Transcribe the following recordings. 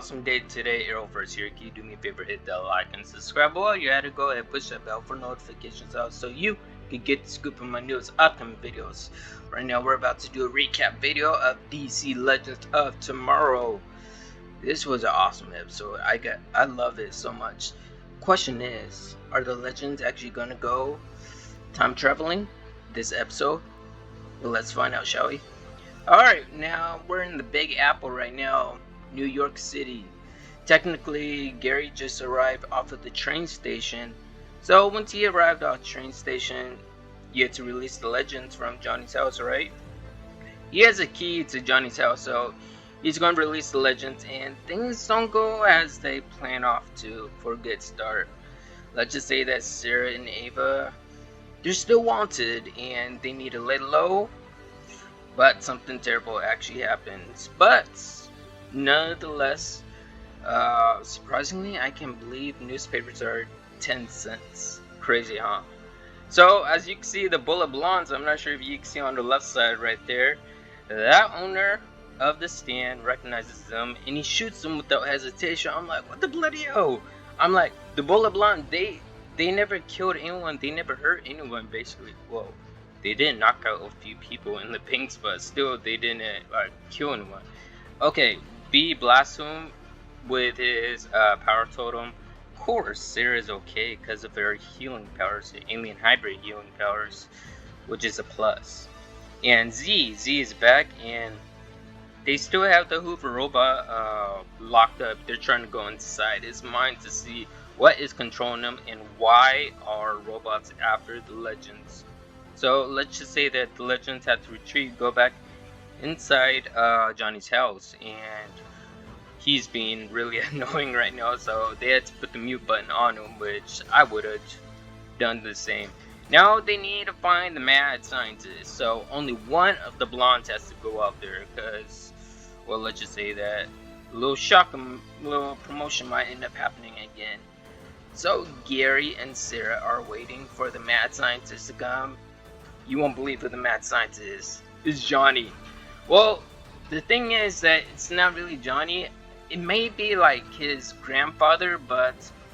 awesome day today. Arrowverse here. Can you do me a favor, hit that like and subscribe while you're at it. Go ahead, push that bell for notifications out so you can get the scoop of my newest upcoming videos. Right now we're about to do a recap video of DC Legends of Tomorrow. This was an awesome episode. I love it so much. Question is, are the legends actually gonna go time traveling this episode? Well, let's find out, shall we? Alright, now we're in the Big Apple right now, New York City. Technically, Gary just arrived off of the train station. So once he arrived off the train station, he had to release the legends from Johnny's house, right? He has a key to Johnny's house, so he's going to release the legends, and things don't go as they plan off to for a good start. Let's just say that Sara and Ava, they're still wanted, and they need to lay low. But something terrible actually happens. But nonetheless, surprisingly, I can't believe newspapers are 10 cents. Crazy, huh? So as you can see, the bullet blondes, I'm not sure if you can see on the left side right there, that owner of the stand recognizes them and he shoots them without hesitation. I'm like, what the bloody hell? I'm like, the bullet blonde, they never killed anyone, they never hurt anyone basically. Whoa. They didn't knock out a few people in the pinks, but still they didn't kill anyone. Okay, B blasts him with his power totem. Of course, Sara's okay because of her healing powers, the alien hybrid healing powers, which is a plus. And Z is back, and they still have the Hoover robot locked up. They're trying to go inside his mind to see what is controlling them and why are robots after the legends. So let's just say that the legends had to retreat, go back inside Johnny's house, and he's being really annoying right now, so they had to put the mute button on him, which I would have done the same. Now they need to find the mad scientist, so only one of the blondes has to go out there, because, well, let's just say that a little promotion might end up happening again. So Gary and Sara are waiting for the mad scientist to come. You won't believe who the mad scientist is. It's Johnny. Well, the thing is that it's not really Johnny. It may be like his grandfather,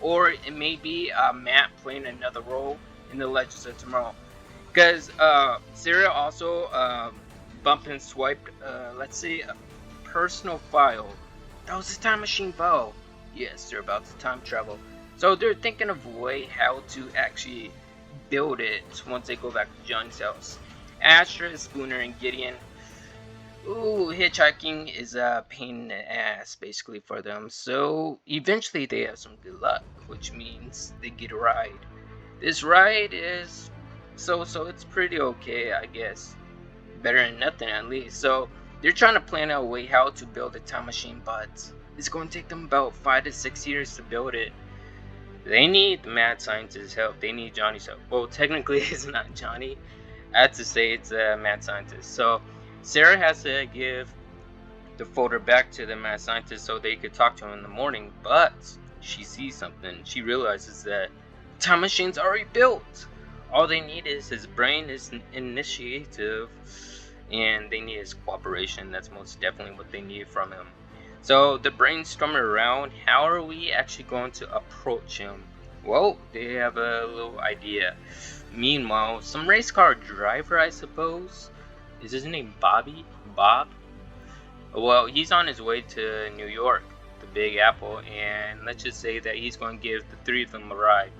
or it may be Matt playing another role in the Legends of Tomorrow. Because Sara also bumped and swiped, let's say, a personal file. That was a time machine file. Yes, they're about to time travel. So they're thinking of a way how to actually build it once they go back to Johnny's house. Ashe, Spooner, and Gideon. Ooh, hitchhiking is a pain in the ass basically for them. So eventually they have some good luck, which means they get a ride. This ride is so it's pretty okay, I guess. Better than nothing at least. So they're trying to plan out a way how to build a time machine, but it's going to take them about 5 to 6 years to build it. They need the mad scientist's help. They need Johnny's help. Well, technically it's not Johnny. I had to say it's a mad scientist. So Sara has to give the folder back to the mad scientist so they could talk to him in the morning. But she sees something. She realizes that time machine's already built. All they need is his brain, his initiative, and they need his cooperation. That's most definitely what they need from him. So they're brainstorming around, how are we actually going to approach him? Well, they have a little idea. Meanwhile, some race car driver, I suppose, is his name Bobby? Bob? Well, he's on his way to New York, the Big Apple, and let's just say that he's going to give the three of them a ride.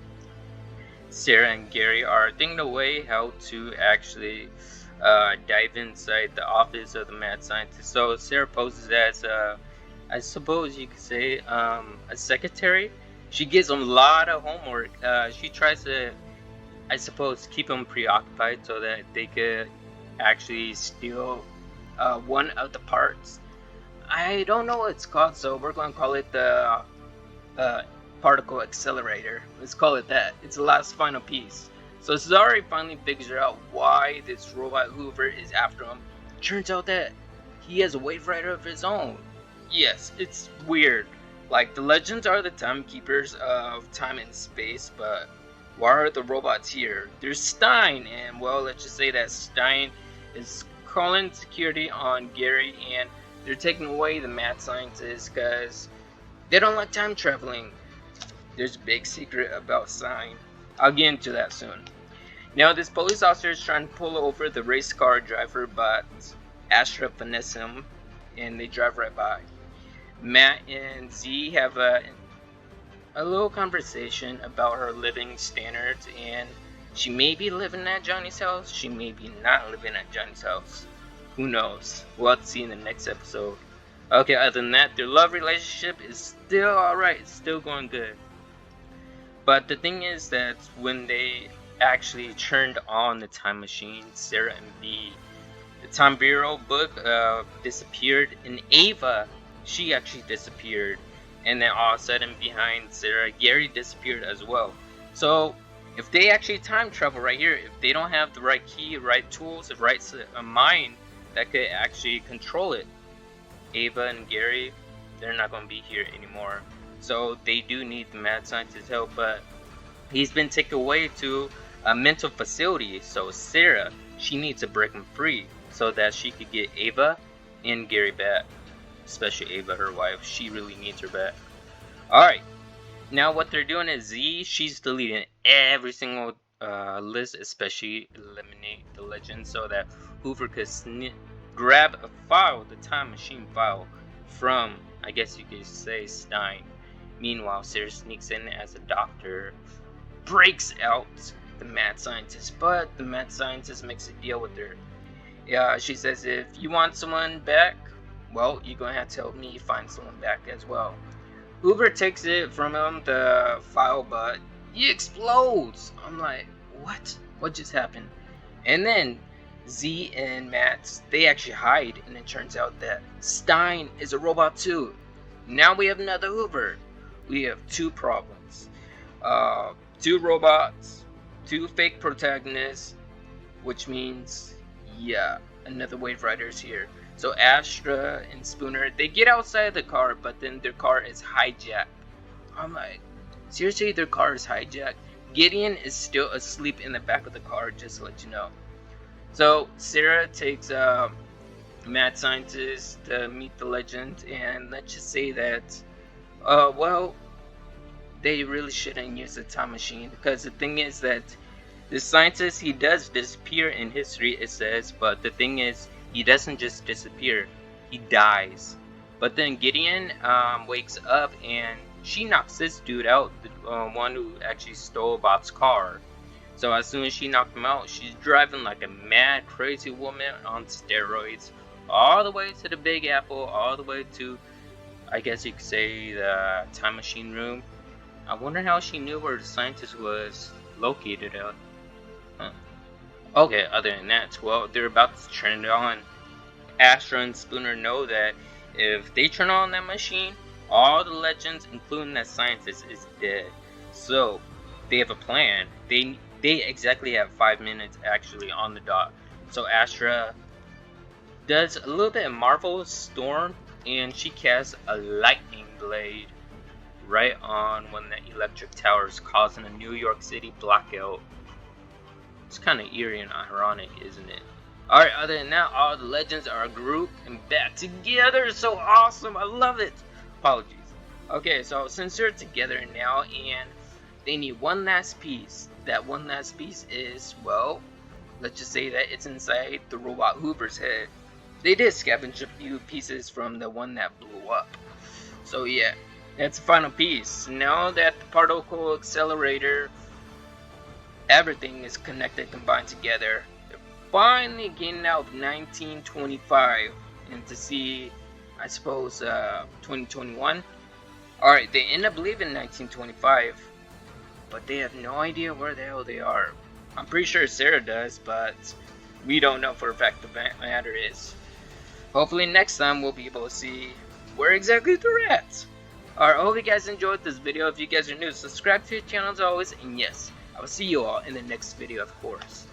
Sara and Gary are thinking a way how to actually dive inside the office of the mad scientist. So Sara poses as I suppose you could say a secretary. She gives them a lot of homework. She tries to, I suppose, keep them preoccupied so that they could actually steal one of the parts. I don't know what it's called, so we're going to call it the particle accelerator. Let's call it that. It's the last final piece. So Zari finally figures out why this robot Hoover is after him. Turns out that he has a wave rider of his own. Yes, it's weird. Like, the legends are the timekeepers of time and space, but why are the robots here? There's Stein, and well, let's just say that Stein is calling security on Gary, and they're taking away the mad scientist because They don't like time traveling. There's a big secret about sign. I'll get into that soon. Now this police officer is trying to pull over the race car driver, but Ashe finesse him and they drive right by. Matt and Z have a little conversation about her living standards, and she may be living at Johnny's house, she may be not living at Johnny's house. Who knows? We'll have to see in the next episode. Okay, other than that, their love relationship is still alright, it's still going good. But the thing is that when they actually turned on the time machine, Sara and V, the Time Bureau book disappeared, and Ava, she actually disappeared. And then all of a sudden behind Sara, Gary disappeared as well. So if they actually time travel right here, if they don't have the right key, right tools, the right mind that could actually control it, Ava and Gary, they're not going to be here anymore. So they do need the mad scientist's help, but he's been taken away to a mental facility. So Sara, she needs to break him free so that she could get Ava and Gary back. Especially Ava, her wife, she really needs her back. Alright, now what they're doing is Z, she's deleting every single list, especially eliminate the legend, so that Hoover could grab a file, the time machine file, from, I guess you could say, Stein. Meanwhile, Sara sneaks in as a doctor, breaks out the mad scientist, but the mad scientist makes a deal with her. Yeah, she says, if you want someone back, well, you're gonna have to help me find someone back as well. Hoover takes it from him, the file, but he explodes. I'm like, what? What just happened? And then Z and Matt, they actually hide, and it turns out that Stein is a robot too. Now we have another Hoover. We have two problems. Two robots, two fake protagonists, which means, yeah, another Wave Rider's here. So Astra and Spooner, they get outside the car, but then their car is hijacked. I'm like, seriously, their car is hijacked? Gideon is still asleep in the back of the car, just to let you know. So Sara takes mad scientist to meet the legend, and let's just say that, well, they really shouldn't use the time machine, because the thing is that the scientist, he does disappear in history, it says, but the thing is, he doesn't just disappear, he dies. But then Gideon wakes up and she knocks this dude out, the one who actually stole Bob's car. So as soon as she knocked him out, she's driving like a mad crazy woman on steroids all the way to the Big Apple, all the way to, I guess you could say, the time machine room. I wonder how she knew where the scientist was located at. Huh. Okay, other than that, well, they're about to turn it on. Astra and Spooner know that if they turn on that machine, all the legends, including that scientist, is dead. So they have a plan. They exactly have 5 minutes actually on the dot. So Astra does a little bit of Marvel Storm, and she casts a lightning blade right on one of the electric towers, causing a New York City blackout. It's kind of eerie and ironic, isn't it? Alright, other than that, all the legends are grouped and back together. So awesome, I love it. Apologies. Okay, so since they're together now and they need one last piece, that one last piece is, well, let's just say that it's inside the robot Hoover's head. They did scavenge a few pieces from the one that blew up. So yeah, that's the final piece. Now that the particle accelerator, everything is connected, combined together, they're finally getting out of 1925 and to see, I suppose, 2021. Alright, they end up leaving 1925, but they have no idea where the hell they are. I'm pretty sure Sara does, but we don't know for a fact. The matter is, hopefully next time we'll be able to see where exactly they're at. Alright, I hope you guys enjoyed this video. If you guys are new, subscribe to the channel as always, and yes, I will see you all in the next video, of course.